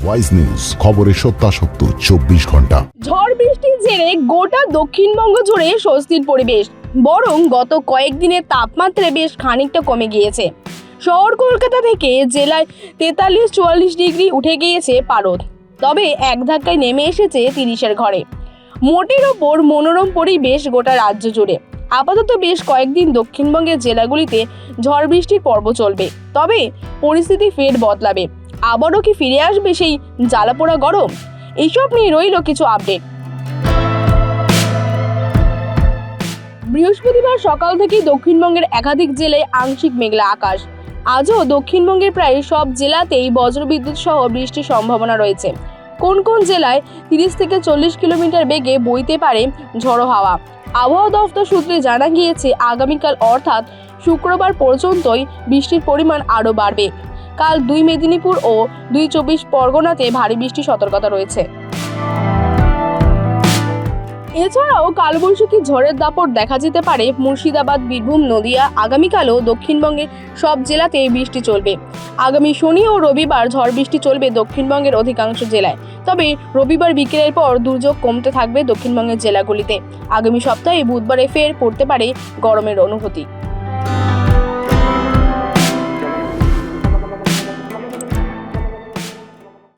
Wise news, খবরের সত্যাসত্য 24 ঘন্টা। ঝড় বৃষ্টির জেরে গোটা দক্ষিণবঙ্গ জুড়ে স্বস্তির পরিবেশ, বরং গত কয়েকদিনের তাপমাত্রা বেশ খানিকটা কমে গিয়েছে। শহর কলকাতা থেকে জেলায় 43-44 ডিগ্রি উঠে গিয়েছে পারদ, তবে এক ধাক্কায় নেমে এসেছে 30-এর ঘরে। মোটের ওপর মনোরম পরিবেশ গোটা রাজ্য জুড়ে। আপাতত বেশ কয়েকদিন দক্ষিণবঙ্গের জেলাগুলিতে ঝড় বৃষ্টির পর্ব চলবে, তবে পরিস্থিতি ফের বদলাবে। আবারও কি ফিরে আসবে সেই জ্বালাপোড়া গরম? এইসব নিয়ে রইল কিছু আপডেট। বৃহস্পতিবার সকাল থেকেই দক্ষিণবঙ্গের একাধিক জেলায় আংশিক মেঘলা আকাশ। আজও দক্ষিণবঙ্গের প্রায় সব জেলাতেই বজ্রবিদ্যুৎ সহ বৃষ্টির সম্ভাবনা রয়েছে। কোন কোন জেলায় 30 থেকে 40 কিলোমিটার বেগে বইতে পারে ঝড়ো হাওয়া। আবহাওয়া দফতর সূত্রে জানা গিয়েছে, আগামীকাল অর্থাৎ শুক্রবার পর্যন্তই বৃষ্টির পরিমাণ আরও বাড়বে। কাল 2 মেদিনীপুর ও 2 চব্বিশ পরগনাতে ভারী বৃষ্টির সতর্কতা রয়েছে। এছাড়াও কালবৈশাখী ঝড়ের দাপট দেখা যেতে পারে মুর্শিদাবাদ, বীরভূম, নদিয়া। আগামীকালও দক্ষিণবঙ্গের সব জেলাতে বৃষ্টি চলবে। আগামী শনি ও রবিবার ঝড় বৃষ্টি চলবে দক্ষিণবঙ্গের অধিকাংশ জেলায়, তবে রবিবার বিকেলের পর দুর্যোগ কমতে থাকবে দক্ষিণবঙ্গের জেলাগুলিতে। আগামী সপ্তাহে বুধবারে ফের পড়তে পারে গরমের অনুভূতি।